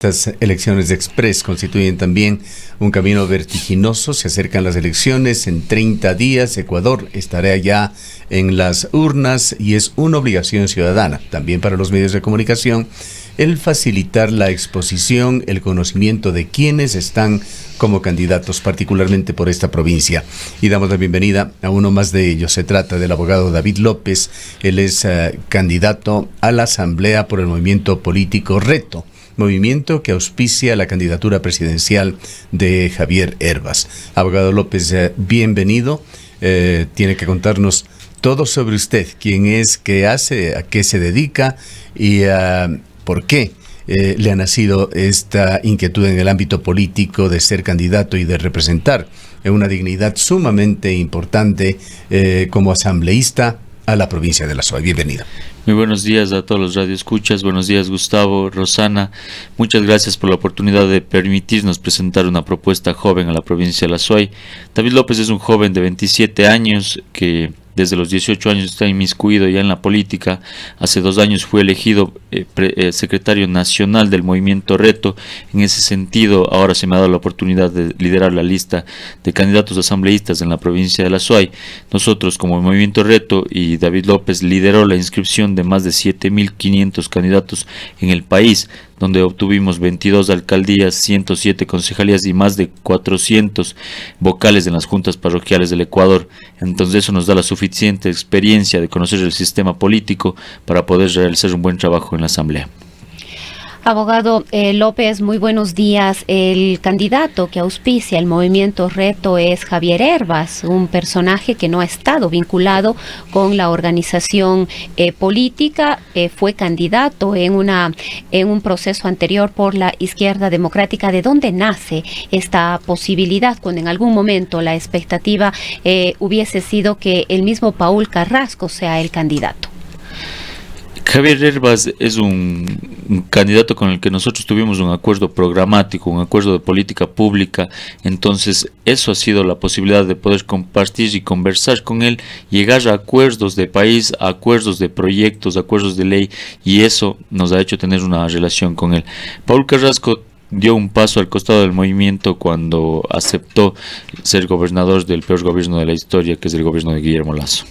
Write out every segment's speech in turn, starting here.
Estas elecciones de Express constituyen también un camino vertiginoso. Se acercan las elecciones en 30 días. Ecuador estará ya en las urnas y es una obligación ciudadana, también para los medios de comunicación, el facilitar la exposición, el conocimiento de quienes están como candidatos, particularmente por esta provincia. Y damos la bienvenida a uno más de ellos. Se trata del abogado David López. Él es candidato a la Asamblea por el movimiento político Reto, movimiento que auspicia la candidatura presidencial de Javier Hervas. Abogado López, bienvenido. Tiene que contarnos todo sobre usted, quién es, qué hace, a qué se dedica y por qué le ha nacido esta inquietud en el ámbito político de ser candidato y de representar una dignidad sumamente importante como asambleísta a la provincia de La Suay. Bienvenido. Muy buenos días a todos los radioescuchas. Buenos días, Gustavo, Rosana. Muchas gracias por la oportunidad de permitirnos presentar una propuesta joven a la provincia de La Suay. David López es un joven de 27 años que desde los 18 años está inmiscuido ya en la política. Hace 2 años fue elegido secretario nacional del movimiento Reto. En ese sentido, ahora se me ha dado la oportunidad de liderar la lista de candidatos asambleístas en la provincia de La Suay. Nosotros, como movimiento Reto, y David López lideró la inscripción de más de 7.500 candidatos en el país, donde obtuvimos 22 alcaldías, 107 concejalías y más de 400 vocales en las juntas parroquiales del Ecuador. Entonces eso nos da la suficiente experiencia de conocer el sistema político para poder realizar un buen trabajo en la Asamblea. Abogado López, muy buenos días. El candidato que auspicia el movimiento Reto es Javier Hervas, un personaje que no ha estado vinculado con la organización política. Fue candidato en un proceso anterior por la Izquierda Democrática. ¿De dónde nace esta posibilidad cuando en algún momento la expectativa hubiese sido que el mismo Paul Carrasco sea el candidato? Javier Hervas es un candidato con el que nosotros tuvimos un acuerdo programático, un acuerdo de política pública. Entonces eso ha sido la posibilidad de poder compartir y conversar con él, llegar a acuerdos de país, a acuerdos de proyectos, acuerdos de ley, y eso nos ha hecho tener una relación con él. Paul Carrasco dio un paso al costado del movimiento cuando aceptó ser gobernador del peor gobierno de la historia, que es el gobierno de Guillermo Lasso.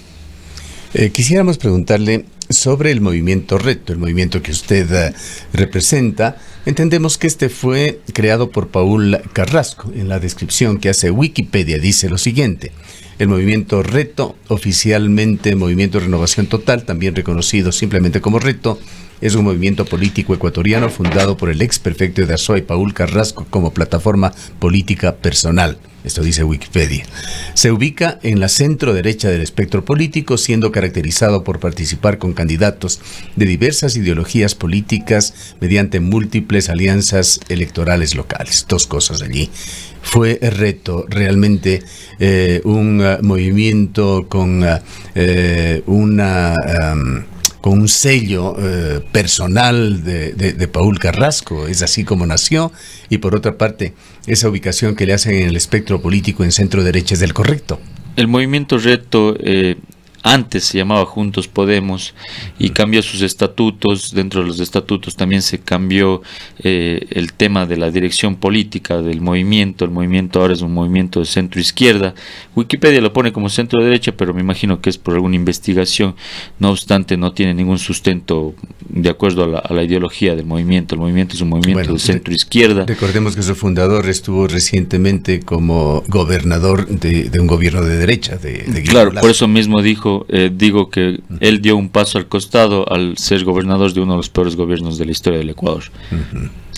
Quisiéramos preguntarle sobre el movimiento Reto, el movimiento que usted representa. Entendemos que este fue creado por Paul Carrasco. En la descripción que hace Wikipedia dice lo siguiente: el movimiento Reto, oficialmente Movimiento Renovación Total, también reconocido simplemente como Reto, es un movimiento político ecuatoriano fundado por el ex prefecto de Azuay, Paul Carrasco, como plataforma política personal. Esto dice Wikipedia. Se ubica en la centro derecha del espectro político, siendo caracterizado por participar con candidatos de diversas ideologías políticas mediante múltiples alianzas electorales locales. 2 cosas allí. Fue Reto realmente un movimiento con un sello personal de Paul Carrasco, es así como nació, y por otra parte, esa ubicación que le hacen en el espectro político en centro derecha es del correcto. El movimiento Reto antes se llamaba Juntos Podemos y cambió sus estatutos. Dentro de los estatutos también se cambió el tema de la dirección política del movimiento. El movimiento ahora es un movimiento de centro izquierda. Wikipedia lo pone como centro derecha, pero me imagino que es por alguna investigación. No obstante, no tiene ningún sustento de acuerdo a la ideología del movimiento. El movimiento es un movimiento de centro izquierda. Recordemos que su fundador estuvo recientemente como gobernador de un gobierno de derecha. Claro, por eso mismo digo que él dio un paso al costado al ser gobernador de uno de los peores gobiernos de la historia del Ecuador.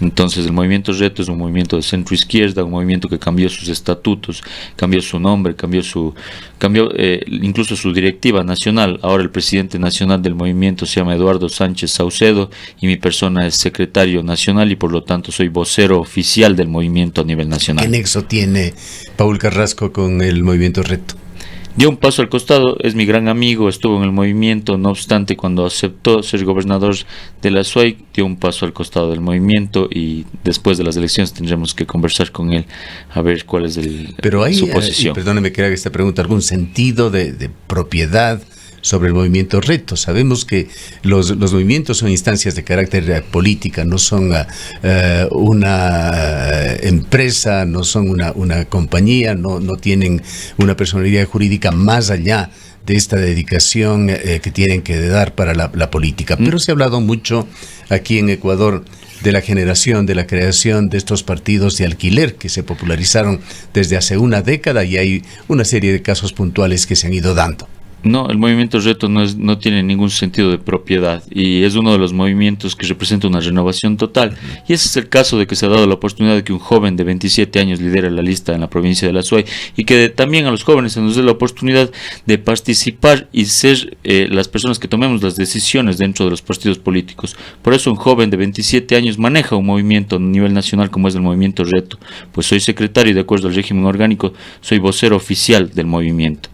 Entonces el movimiento Reto es un movimiento de centro izquierda, un movimiento que cambió sus estatutos, cambió su nombre, cambió incluso su directiva nacional. Ahora el presidente nacional del movimiento se llama Eduardo Sánchez Saucedo y mi persona es secretario nacional y por lo tanto soy vocero oficial del movimiento a nivel nacional. ¿Qué nexo tiene Paul Carrasco con el movimiento Reto? Dio un paso al costado, es mi gran amigo, estuvo en el movimiento, no obstante cuando aceptó ser gobernador de La Suay, dio un paso al costado del movimiento y después de las elecciones tendremos que conversar con él a ver cuál es Pero hay, su posición. Perdóneme que haga esta pregunta, ¿algún sentido de propiedad sobre el movimiento Reto. Sabemos que los movimientos son instancias de carácter política, no son una empresa, no son una compañía, no tienen una personalidad jurídica más allá de esta dedicación que tienen que dar para la política. Pero se ha hablado mucho aquí en Ecuador de la generación, de la creación de estos partidos de alquiler que se popularizaron desde hace una década, y hay una serie de casos puntuales que se han ido dando. No, el movimiento Reto no tiene ningún sentido de propiedad y es uno de los movimientos que representa una renovación total. Y ese es el caso de que se ha dado la oportunidad de que un joven de 27 años lidere la lista en la provincia de La Suay, y que también a los jóvenes se nos dé la oportunidad de participar y ser las personas que tomemos las decisiones dentro de los partidos políticos. Por eso un joven de 27 años maneja un movimiento a nivel nacional como es el movimiento Reto. Pues soy secretario y de acuerdo al régimen orgánico soy vocero oficial del movimiento.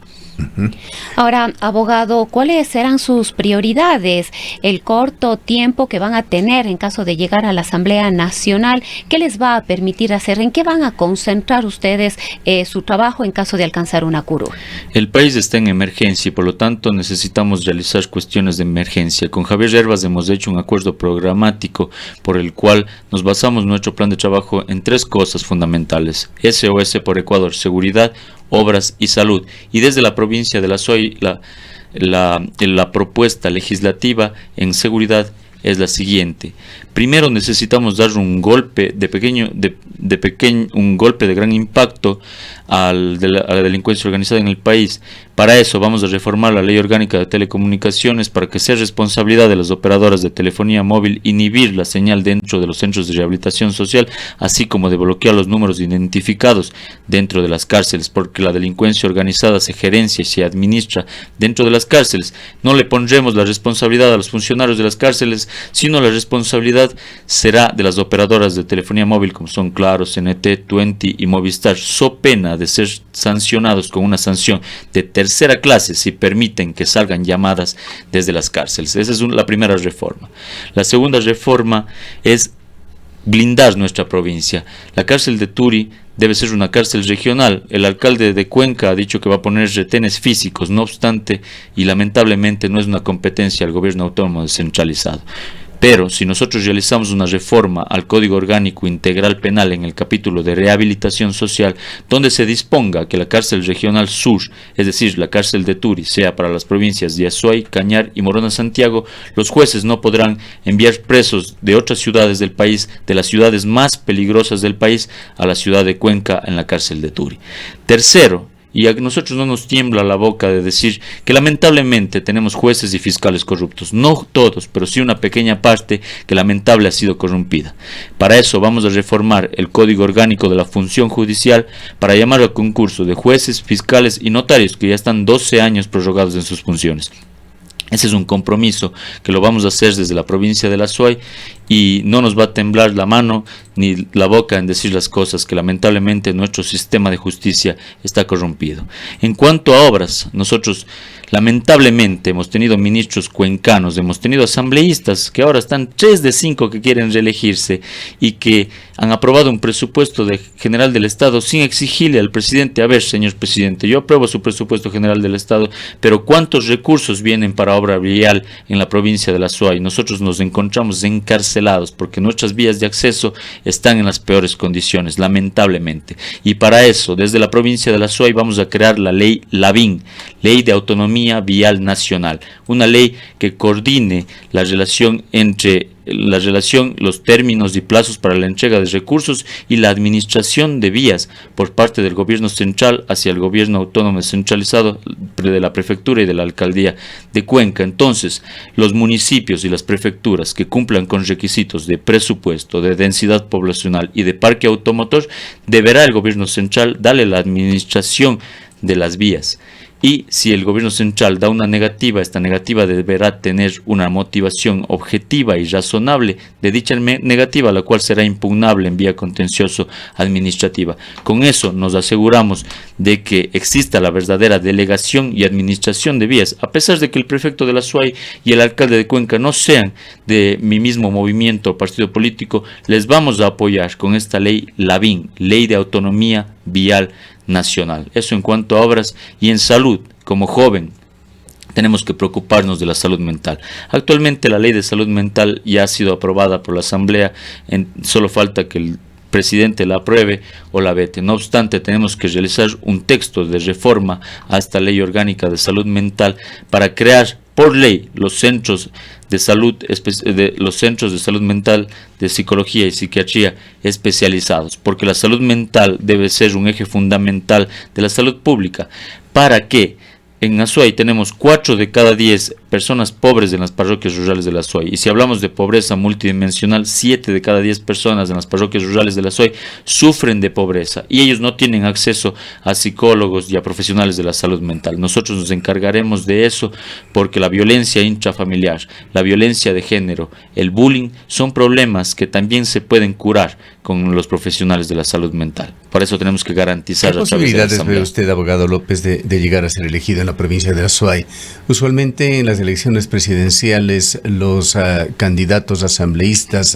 Ahora, abogado, ¿cuáles serán sus prioridades? El corto tiempo que van a tener en caso de llegar a la Asamblea Nacional, ¿qué les va a permitir hacer? ¿En qué van a concentrar ustedes su trabajo en caso de alcanzar una curul? El país está en emergencia y por lo tanto necesitamos realizar cuestiones de emergencia. Con Javier Hervas hemos hecho un acuerdo programático por el cual nos basamos nuestro plan de trabajo en 3 cosas fundamentales: SOS por Ecuador, seguridad, obras y salud. Y desde la provincia de La Suay, la propuesta legislativa en seguridad es la siguiente. Primero necesitamos dar un golpe un golpe de gran impacto a la delincuencia organizada en el país. Para eso vamos a reformar la Ley Orgánica de Telecomunicaciones para que sea responsabilidad de las operadoras de telefonía móvil inhibir la señal dentro de los centros de rehabilitación social, así como de bloquear los números identificados dentro de las cárceles, porque la delincuencia organizada se gerencia y se administra dentro de las cárceles. No le pondremos la responsabilidad a los funcionarios de las cárceles, sino la responsabilidad será de las operadoras de telefonía móvil como son Claro, CNT, Tuenti y Movistar, so pena de ser sancionados con una sanción de tercera clase si permiten que salgan llamadas desde las cárceles. Esa es la primera reforma. La segunda reforma es blindar nuestra provincia. La cárcel de Turi debe ser una cárcel regional. El alcalde de Cuenca ha dicho que va a poner retenes físicos, no obstante, y lamentablemente no es una competencia del gobierno autónomo descentralizado. Pero si nosotros realizamos una reforma al Código Orgánico Integral Penal en el capítulo de rehabilitación social, donde se disponga que la cárcel regional sur, es decir, la cárcel de Turi, sea para las provincias de Azuay, Cañar y Morona Santiago, los jueces no podrán enviar presos de otras ciudades del país, de las ciudades más peligrosas del país, a la ciudad de Cuenca en la cárcel de Turi. Tercero, y a nosotros no nos tiembla la boca de decir que lamentablemente tenemos jueces y fiscales corruptos. No todos, pero sí una pequeña parte que lamentable ha sido corrompida. Para eso vamos a reformar el Código Orgánico de la Función Judicial para llamar al concurso de jueces, fiscales y notarios que ya están 12 años prorrogados en sus funciones. Ese es un compromiso que lo vamos a hacer desde la provincia de La Suay y no nos va a temblar la mano ni la boca en decir las cosas, que lamentablemente nuestro sistema de justicia está corrompido. En cuanto a obras, nosotros lamentablemente hemos tenido ministros cuencanos, hemos tenido asambleístas que ahora están 3 de 5 que quieren reelegirse y que han aprobado un presupuesto general del Estado sin exigirle al presidente: a ver, señor presidente, yo apruebo su presupuesto general del Estado, pero ¿cuántos recursos vienen para obra vial en la provincia de La Suay? Nosotros nos encontramos encarcelados porque nuestras vías de acceso están en las peores condiciones, lamentablemente. Y para eso, desde la provincia de La Suay vamos a crear la ley LAVIN, Ley de Autonomía Vial Nacional, una ley que coordine la relación entre los términos y plazos para la entrega de recursos y la administración de vías por parte del gobierno central hacia el gobierno autónomo descentralizado de la prefectura y de la alcaldía de Cuenca. Entonces, los municipios y las prefecturas que cumplan con requisitos de presupuesto, de densidad poblacional y de parque automotor, deberá el gobierno central darle la administración de las vías. Y si el gobierno central da una negativa, esta negativa deberá tener una motivación objetiva y razonable de dicha negativa, la cual será impugnable en vía contencioso administrativa. Con eso nos aseguramos de que exista la verdadera delegación y administración de vías. A pesar de que el prefecto de La Suay y el alcalde de Cuenca no sean de mi mismo movimiento o partido político, les vamos a apoyar con esta ley LAVIN, Ley de Autonomía Vial Nacional. Eso en cuanto a obras. Y en salud, como joven tenemos que preocuparnos de la salud mental. Actualmente la ley de salud mental ya ha sido aprobada por la Asamblea, solo falta que el presidente la apruebe o la vete. No obstante, tenemos que realizar un texto de reforma a esta ley orgánica de salud mental para crear por ley los centros de salud, los centros de salud mental, de psicología y psiquiatría especializados, porque la salud mental debe ser un eje fundamental de la salud pública. ¿Para qué? En Azuay tenemos 4 de cada 10 personas pobres en las parroquias rurales de la Azuay. Y si hablamos de pobreza multidimensional, 7 de cada 10 personas en las parroquias rurales de la Azuay sufren de pobreza. Y ellos no tienen acceso a psicólogos y a profesionales de la salud mental. Nosotros nos encargaremos de eso porque la violencia intrafamiliar, la violencia de género, el bullying son problemas que también se pueden curar con los profesionales de la salud mental. Por eso tenemos que garantizar. ¿Qué posibilidades ve usted, abogado López, de llegar a ser elegido en la provincia de Azuay? Usualmente en las elecciones presidenciales los candidatos asambleístas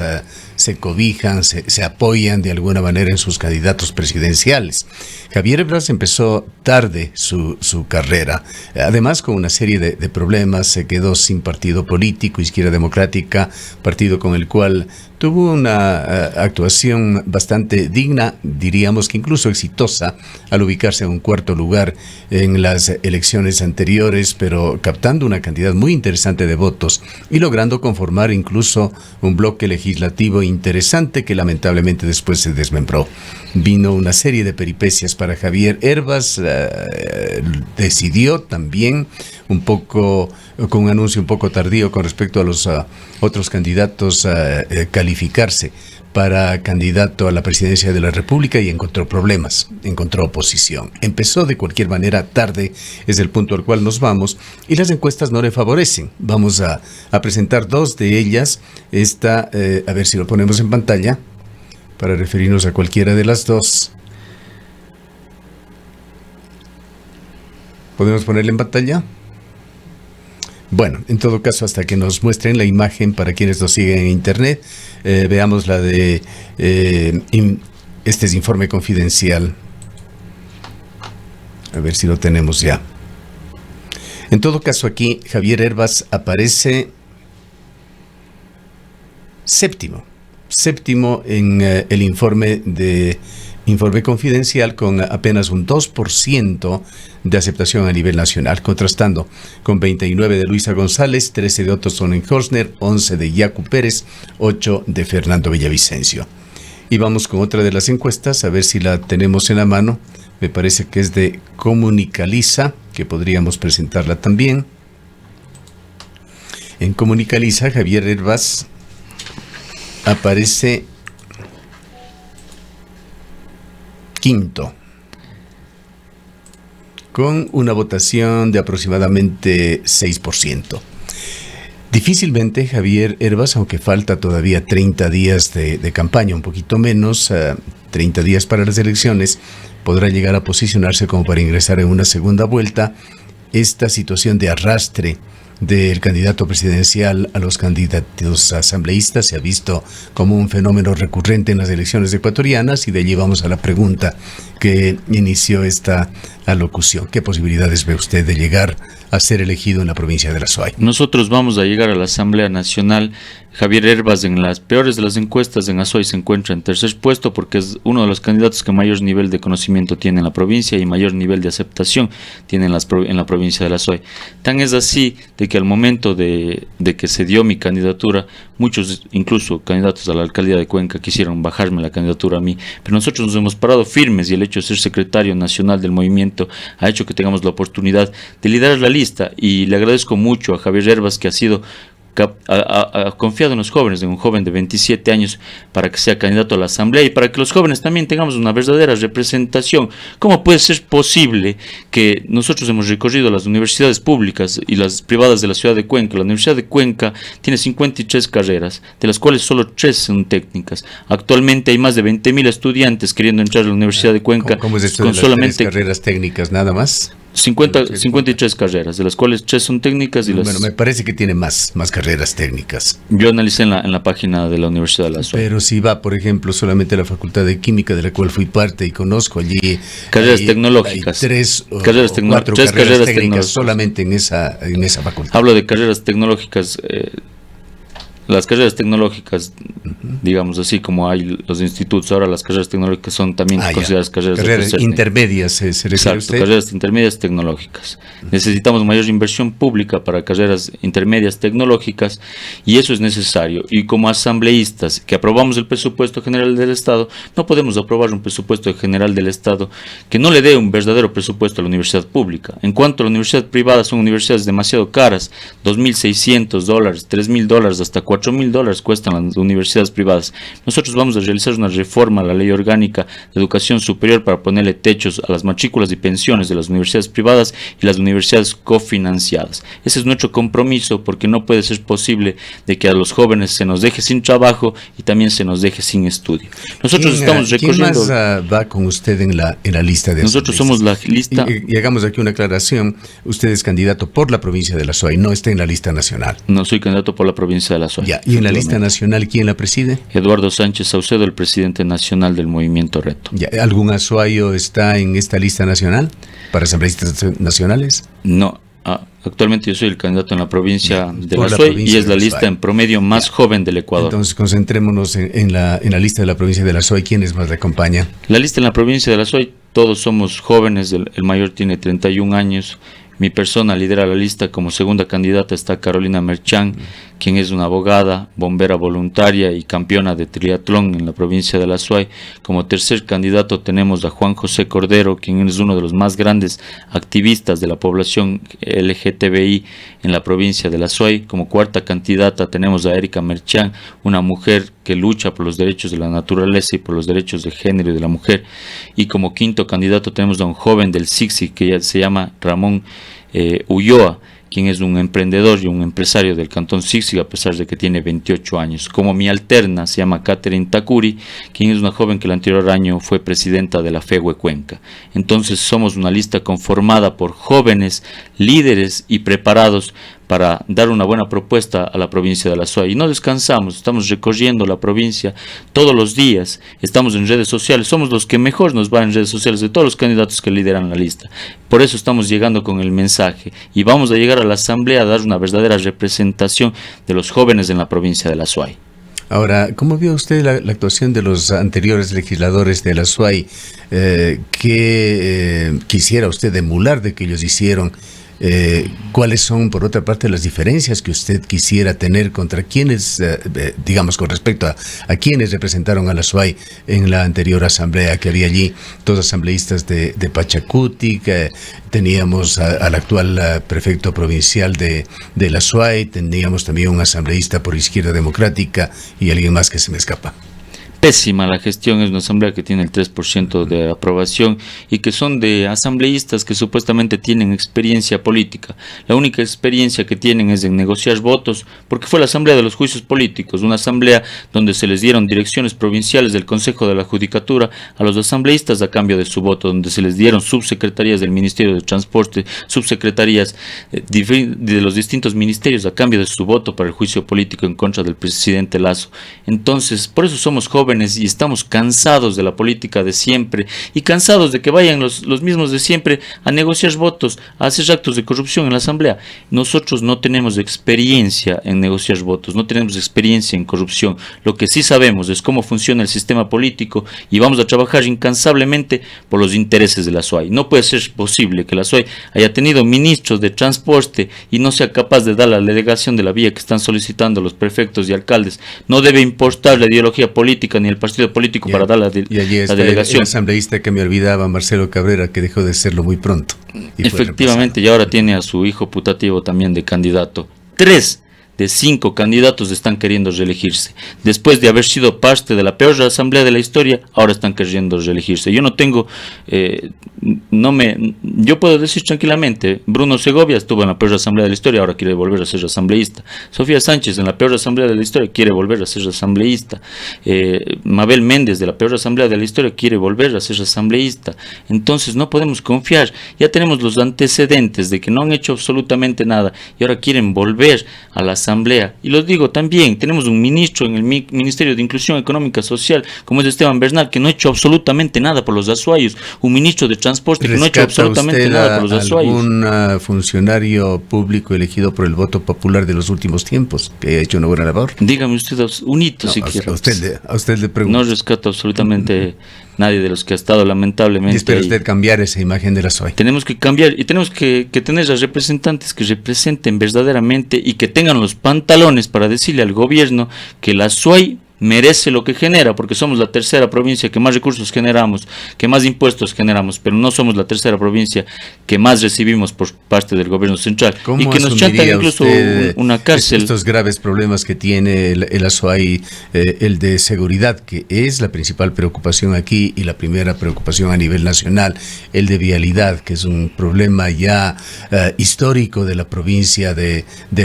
se cobijan, se apoyan de alguna manera en sus candidatos presidenciales. Javier Herbas empezó tarde su carrera, además con una serie de problemas. Se quedó sin partido político, Izquierda Democrática, partido con el cual tuvo una actuación bastante digna, diríamos que incluso exitosa, al ubicarse en un 4º lugar en las elecciones anteriores, pero captando una cantidad muy interesante de votos y logrando conformar incluso un bloque legislativo interesante que lamentablemente después se desmembró. Vino una serie de peripecias para Javier Herbas, decidió también un poco, con un anuncio un poco tardío con respecto a los otros candidatos, calificarse para candidato a la presidencia de la República y encontró problemas, encontró oposición. Empezó de cualquier manera tarde, es el punto al cual nos vamos, y las encuestas no le favorecen. Vamos a presentar 2 de ellas. Esta, a ver si lo ponemos en pantalla, para referirnos a cualquiera de las 2. ¿Podemos ponerla en pantalla? Bueno, en todo caso, hasta que nos muestren la imagen para quienes nos siguen en internet, veamos la de este es informe confidencial. A ver si lo tenemos ya. En todo caso, aquí Javier Herbas aparece séptimo en el informe confidencial, con apenas un 2% de aceptación a nivel nacional, contrastando con 29 de Luisa González, 13 de Otto Sonnenhorstner, 11 de Yacu Pérez, 8 de Fernando Villavicencio. Y vamos con otra de las encuestas, a ver si la tenemos en la mano. Me parece que es de Comunicaliza, que podríamos presentarla también. En Comunicaliza, Javier Herbas aparece quinto, con una votación de aproximadamente 6%. Difícilmente Javier Herbas, aunque falta todavía 30 días de campaña, un poquito menos, 30 días para las elecciones, podrá llegar a posicionarse como para ingresar en una segunda vuelta. Esta situación de arrastre del candidato presidencial a los candidatos asambleístas se ha visto como un fenómeno recurrente en las elecciones ecuatorianas, y de allí vamos a la pregunta que inició esta alocución. ¿Qué posibilidades ve usted de llegar a ser elegido en la provincia de la Azuay? Nosotros vamos a llegar a la Asamblea Nacional. Javier Herbas, en las peores de las encuestas, en Azuay se encuentra en tercer puesto porque es uno de los candidatos que mayor nivel de conocimiento tiene en la provincia y mayor nivel de aceptación tiene en la provincia de la Azuay. Tan es así de que al momento de que se dio mi candidatura, muchos, incluso candidatos a la alcaldía de Cuenca, quisieron bajarme la candidatura a mí, pero nosotros nos hemos parado firmes, y el hecho de ser secretario nacional del movimiento ha hecho que tengamos la oportunidad de liderar la lista. Y le agradezco mucho a Javier Herbas, que ha sido ha confiado en los jóvenes, en un joven de 27 años, para que sea candidato a la Asamblea y para que los jóvenes también tengamos una verdadera representación. ¿Cómo puede ser posible que nosotros hemos recorrido las universidades públicas y las privadas de la ciudad de Cuenca? La Universidad de Cuenca tiene 53 carreras, de las cuales solo 3 son técnicas. Actualmente hay más de 20.000 estudiantes queriendo entrar a la Universidad de Cuenca. ¿Cómo es esto con de las solamente 3 carreras técnicas nada más? 53 carreras, de las cuales 3 son técnicas y Bueno, me parece que tiene más carreras técnicas. Yo analicé en la página de la Universidad de la SUAY. Pero si va, por ejemplo, solamente a la Facultad de Química, de la cual fui parte y conozco allí... Carreras tecnológicas. Hay tres 4 carreras carreras técnicas tecnológicas solamente en esa facultad. Hablo de carreras tecnológicas. Las carreras tecnológicas, digamos así como hay los institutos, ahora las carreras tecnológicas son también consideradas carreras intermedias, se refiere Exacto, usted. Carreras intermedias tecnológicas. Necesitamos mayor inversión pública para carreras intermedias tecnológicas y eso es necesario. Y como asambleístas que aprobamos el presupuesto general del Estado, no podemos aprobar un presupuesto general del Estado que no le dé un verdadero presupuesto a la universidad pública. En cuanto a la universidad privada, son universidades demasiado caras, $2.600, $3.000, hasta $4.000 cuestan las universidades privadas. Nosotros vamos a realizar una reforma a la Ley Orgánica de Educación Superior para ponerle techos a las matrículas y pensiones de las universidades privadas y las universidades cofinanciadas. Ese es nuestro compromiso, porque no puede ser posible de que a los jóvenes se nos deje sin trabajo y también se nos deje sin estudio. Nosotros estamos recorriendo... ¿Quién más va con usted en la lista de Nosotros somos la lista... Y hagamos aquí una aclaración. Usted es candidato por la provincia de la SUAY, no está en la lista nacional. No, soy candidato por la provincia de la SUAY. Ya, ¿y en la lista nacional quién la preside? Eduardo Sánchez Saucedo, el presidente nacional del Movimiento Reto. Ya, ¿algún azuayo está en esta lista nacional para asambleístas nacionales? No, actualmente yo soy el candidato en la provincia de la SUAY y es la lista en promedio más joven del Ecuador. Entonces concentrémonos en la lista de la provincia de la SUAY. ¿Quiénes más le acompañan? La lista en la provincia de la SUAY, todos somos jóvenes, el mayor tiene 31 años. Mi persona lidera la lista. Como segunda candidata está Carolina Merchán, quien es una abogada, bombera voluntaria y campeona de triatlón en la provincia de la SUAY. Como tercer candidato tenemos a Juan José Cordero, quien es uno de los más grandes activistas de la población LGTBI en la provincia de la SUAY. Como cuarta candidata tenemos a Erika Merchán, una mujer que lucha por los derechos de la naturaleza y por los derechos de género y de la mujer. Y como quinto candidato tenemos a un joven del SIXI que ya se llama Ramón Ulloa, quien es un emprendedor y un empresario del cantón Sixiga, a pesar de que tiene 28 años. Como mi alterna se llama Catherine Takuri, quien es una joven que el anterior año fue presidenta de la FEWE Cuenca. Entonces somos una lista conformada por jóvenes, líderes y preparados para dar una buena propuesta a la provincia de la SUAY. Y no descansamos, estamos recorriendo la provincia todos los días, estamos en redes sociales, somos los que mejor nos va en redes sociales de todos los candidatos que lideran la lista. Por eso estamos llegando con el mensaje y vamos a llegar a la asamblea a dar una verdadera representación de los jóvenes en la provincia de la SUAY. Ahora, ¿cómo vio usted la actuación de los anteriores legisladores de la SUAY? ¿Qué quisiera usted emular de que ellos hicieron? ¿Cuáles son, por otra parte, las diferencias que usted quisiera tener contra quienes, digamos, con respecto a quienes representaron a la SUAY en la anterior asamblea que había allí? Todos asambleístas de Pachacuti, que teníamos al actual prefecto provincial de la SUAY, teníamos también un asambleísta por Izquierda Democrática y alguien más que se me escapa. Pésima la gestión, es una asamblea que tiene el 3% de aprobación y que son de asambleístas que supuestamente tienen experiencia política. La única experiencia que tienen es en negociar votos, porque fue la asamblea de los juicios políticos, una asamblea donde se les dieron direcciones provinciales del Consejo de la Judicatura a los asambleístas a cambio de su voto, donde se les dieron subsecretarías del Ministerio de Transporte, subsecretarías de los distintos ministerios a cambio de su voto para el juicio político en contra del presidente Lasso. Entonces, por eso somos jóvenes y estamos cansados de la política de siempre y cansados de que vayan los mismos de siempre a negociar votos, a hacer actos de corrupción en la asamblea. Nosotros no tenemos experiencia en negociar votos, no tenemos experiencia en corrupción. Lo que sí sabemos es cómo funciona el sistema político y vamos a trabajar incansablemente por los intereses de la SUAY. No puede ser posible que la SUAY haya tenido ministros de transporte y no sea capaz de dar la delegación de la vía que están solicitando los prefectos y alcaldes. No debe importar la ideología política ni el partido político para dar la delegación. El asambleísta que me olvidaba, Marcelo Cabrera, que dejó de serlo muy pronto. Efectivamente, y ahora tiene a su hijo putativo también de candidato. Tres de 5 candidatos están queriendo reelegirse. Después de haber sido parte de la peor asamblea de la historia, ahora están queriendo reelegirse. Yo no tengo, yo puedo decir tranquilamente, Bruno Segovia estuvo en la peor asamblea de la historia, ahora quiere volver a ser asambleísta. Sofía Sánchez en la peor asamblea de la historia quiere volver a ser asambleísta. Mabel Méndez de la peor asamblea de la historia quiere volver a ser asambleísta. Entonces no podemos confiar. Ya tenemos los antecedentes de que no han hecho absolutamente nada y ahora quieren volver a la asamblea. Y lo digo también, tenemos un ministro en el Ministerio de Inclusión Económica Social, como es Esteban Bernal, que no ha hecho absolutamente nada por los azuayos. Un ministro de Transporte que no ha hecho absolutamente nada por los azuayos. ¿Algún funcionario público elegido por el voto popular de los últimos tiempos que ha hecho una buena labor? Dígame usted un hito, si quiere. A usted le pregunto. No rescato absolutamente nadie de los que ha estado lamentablemente. Y espera usted cambiar esa imagen de la SOAY. Tenemos que cambiar y tenemos que tener a representantes que representen verdaderamente y que tengan los pantalones para decirle al gobierno que la SOAY merece lo que genera, porque somos la tercera provincia que más recursos generamos, que más impuestos generamos, pero no somos la tercera provincia que más recibimos por parte del gobierno central. ¿Cómo y que nos chantan incluso una cárcel? Estos graves problemas que tiene el Azuay, el de seguridad, que es la principal preocupación aquí y la primera preocupación a nivel nacional, el de vialidad, que es un problema ya histórico de la provincia de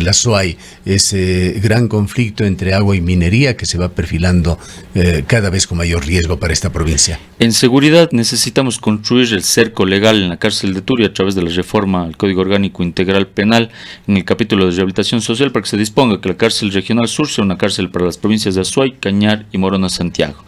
Azuay, ese gran conflicto entre agua y minería que se va perfilando cada vez con mayor riesgo para esta provincia. En seguridad necesitamos construir el cerco legal en la cárcel de Turia a través de la reforma al Código Orgánico Integral Penal en el capítulo de rehabilitación social, para que se disponga que la cárcel regional sur sea una cárcel para las provincias de Azuay, Cañar y Morona Santiago.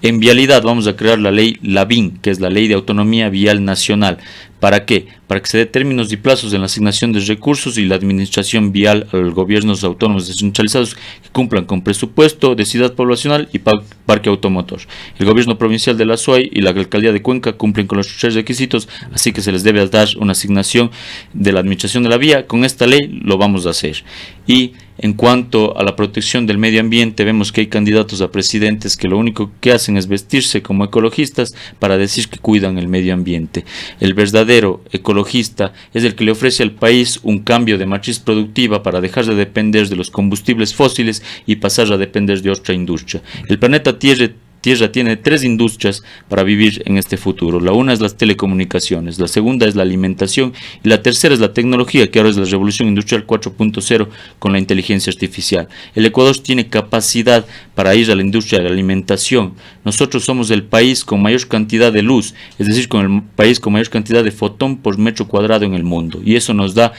En vialidad vamos a crear la ley LAVIN, que es la Ley de Autonomía Vial Nacional. ¿Para qué? Para que se dé términos y plazos en la asignación de recursos y la administración vial a los gobiernos autónomos descentralizados que cumplan con presupuesto, densidad poblacional y parque automotor. El gobierno provincial de la Azuay y la alcaldía de Cuenca cumplen con los 3 requisitos, así que se les debe dar una asignación de la administración de la vía. Con esta ley lo vamos a hacer. Y en cuanto a la protección del medio ambiente, vemos que hay candidatos a presidentes que lo único que hacen es vestirse como ecologistas para decir que cuidan el medio ambiente. El verdadero ecologista es el que le ofrece al país un cambio de matriz productiva para dejar de depender de los combustibles fósiles y pasar a depender de otra industria. El planeta Tierra tiene 3 industrias para vivir en este futuro. La una es las telecomunicaciones, la segunda es la alimentación y la tercera es la tecnología, que ahora es la revolución industrial 4.0 con la inteligencia artificial. El Ecuador tiene capacidad para ir a la industria de la alimentación. Nosotros somos el país con mayor cantidad de luz, es decir, con el país con mayor cantidad de fotón por metro cuadrado en el mundo, y eso nos da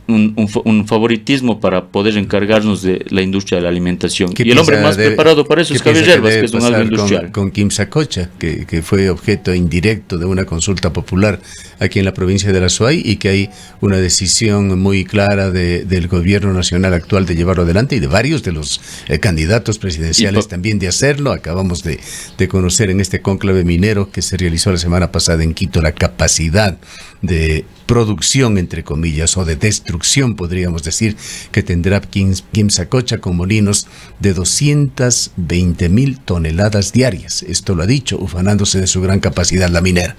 un favoritismo para poder encargarnos de la industria de la alimentación. Y el hombre más preparado para eso es Javier Herbas, que es un algo industrial. Con Quimsacocha, que fue objeto indirecto de una consulta popular aquí en la provincia de la Azuay, y que hay una decisión muy clara del gobierno nacional actual de llevarlo adelante, y de varios de los candidatos presidenciales también de hacerlo. Acabamos de conocer en este cónclave minero que se realizó la semana pasada en Quito la capacidad de producción, entre comillas, o de destrucción, podríamos decir, que tendrá Quimsacocha con molinos de 220,000 toneladas diarias. Esto lo ha dicho, ufanándose de su gran capacidad la minera.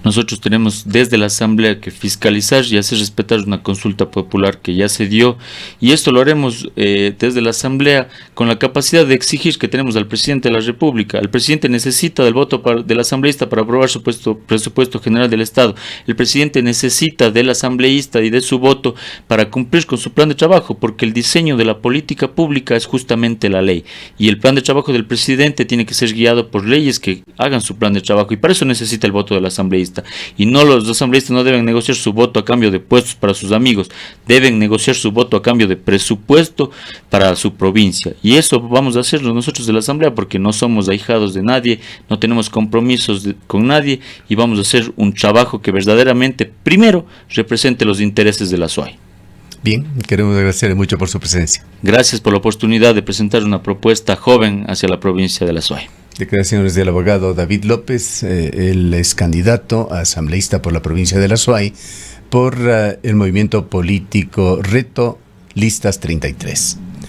Nosotros tenemos desde la Asamblea que fiscalizar y hacer respetar una consulta popular que ya se dio, y esto lo haremos desde la Asamblea con la capacidad de exigir que tenemos al presidente de la República. El presidente necesita del voto del asambleísta para aprobar su presupuesto general del Estado. El presidente necesita del asambleísta y de su voto para cumplir con su plan de trabajo, porque el diseño de la política pública es justamente la ley, y el plan de trabajo del presidente tiene que ser guiado por leyes que hagan su plan de trabajo, y para eso necesita el voto del asambleísta. Y no, los asambleístas no deben negociar su voto a cambio de puestos para sus amigos, deben negociar su voto a cambio de presupuesto para su provincia, y eso vamos a hacerlo nosotros de la Asamblea, porque no somos ahijados de nadie, no tenemos compromisos con nadie, y vamos a hacer un trabajo que verdaderamente primero represente los intereses de la Azuay. Bien, queremos agradecerle mucho por su presencia. Gracias por la oportunidad de presentar una propuesta joven hacia la provincia de la Azuay. Declaraciones del abogado David López, él es candidato a asambleísta por la provincia de la Azuay por el movimiento político Reto Listas 33.